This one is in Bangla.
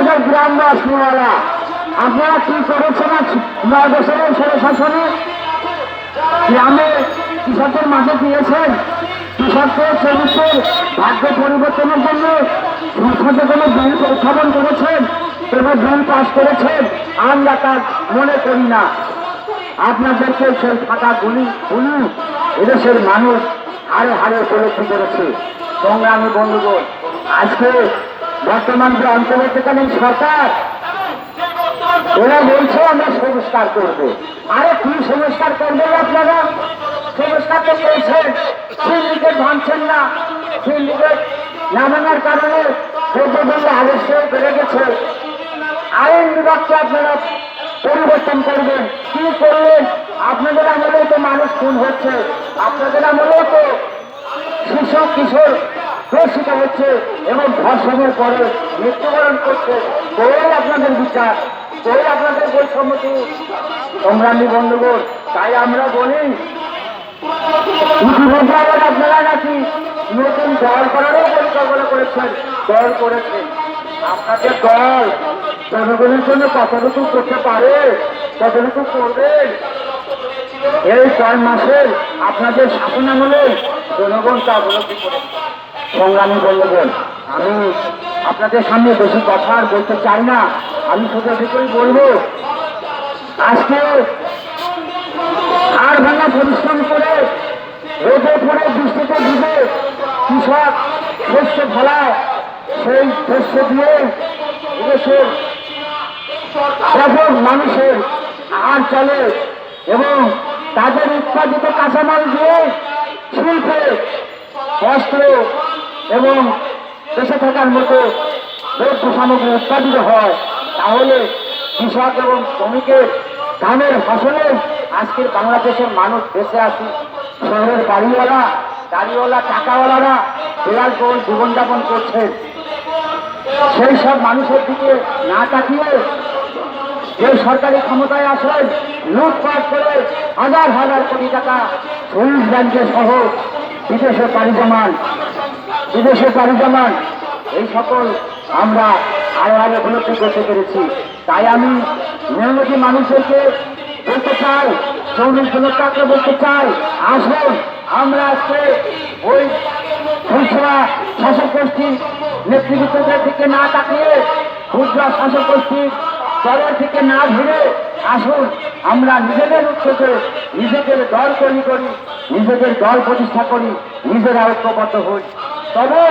আমাদের গ্রামবাসীরা আপনারা কি করেছেন 9 বছরের স্বৈরশাসনে? গ্রামে কৃষকদের মাঝে দিয়েছেন, কৃষকদের শ্রমিকদের ভাগ্য পরিবর্তনের জন্য সংসদে কোনো বিল উত্থাপন করেছেন এবং বিল পাস করেছেন? আমরা তা মনে করি না। আপনাদেরকে সেই ফাঁকা গুলি এদেশের মানুষ হারে হারে উপলব্ধি করেছে। সংগ্রামী বন্ধুগণ, আজকে বর্তমান যে অন্তর্বর্তীকালীন সরকার, ওরা বলছে আমরা সংস্কার করবো। আরে কি সংস্কার করবেন আপনারা? সংস্কার তো করেছেন, সিন্ডিকেট ভাঙছেন না। সিন্ডিকেট না ভাঙার কারণে দ্রব্যমূল্য আলস্য বেড়ে গেছে। আইন বিভাগকে আপনারা পরিবর্তন করবেন। কি করলেন? আপনাদের আমলেও তো মানুষ খুন হচ্ছে, আপনাদের আমলেও তো শিশু কিশোর ধর্ষিত হচ্ছে এবং ধর্ষণের পরে মৃত্যুবরণ করছে। কই আপনাদের বিচার? কই আপনাদের বৈষম্যটি? সংগ্রামী বন্ধুগণ, তাই আমরা বলি ইতিমধ্যে আবার আপনারা নাকি নতুন দল করারও পরিকল্পনা করেছেন, দল করেছেন। আপনাদের দল জনগণের জন্য কতটুকু করতে পারে, কতটুকু করবেন? এই 6 মাসের আপনাদের শাসন আমলে জনগণ তা উপলব্ধি করে। সংগ্রামী বন্ধুগণ, আমি আপনাদের সামনে বেশি কথা আর বলতে চাই না। আমি শুধু এটুকুই বলবো, আজকে আর ভাঙা পরিশ্রম করে রোদে পড়ে বৃষ্টিতে ভিজে কৃষক শস্য ফলায়, সেই শস্য দিয়ে এদেশের ব্যাপক মানুষের আহার চলে এবং তাদের উৎপাদিত কাঁচামাল দিয়ে শিল্পে বস্ত্র এবং বেঁচে থাকার মতো দ্রব্য সামগ্রী উৎপাদিত হয়। তাহলে কৃষক এবং শ্রমিকের ধানের ফসলে আজকের বাংলাদেশের মানুষ বেঁচে আছে। শহরের বাড়িওয়ালা, গাড়িওয়ালা, টাকাওয়ালারা বিলাসবহুল জীবনযাপন করছেন। সেই সব মানুষের দিকে না তাকিয়ে যে সরকারি ক্ষমতায় আসেন, লুটপাট করে হাজার হাজার কোটি টাকা সুইস ব্যাংকে সহ বিদেশে পাড়ি জমান এই সকল আমরা আরো আরো উপলব্ধি করতে পেরেছি। তাই আমি মেহনতি মানুষদেরকে বলতে চাই, শ্রমিক জনতাকে বলতে চাই, আসুন আমরা আজকে ওই খুচরা শাসক গোষ্ঠীর নেতৃত্বদের দিকে না তাকিয়ে, খুচরা শাসক গোষ্ঠীর দলের দিকে না ঘিরে আসুন আমরা নিজেদের উদ্যোগে নিজেদের দল তৈরি করি, নিজেদের দল প্রতিষ্ঠা করি, নিজেরা ঐক্যবদ্ধ হই। তবে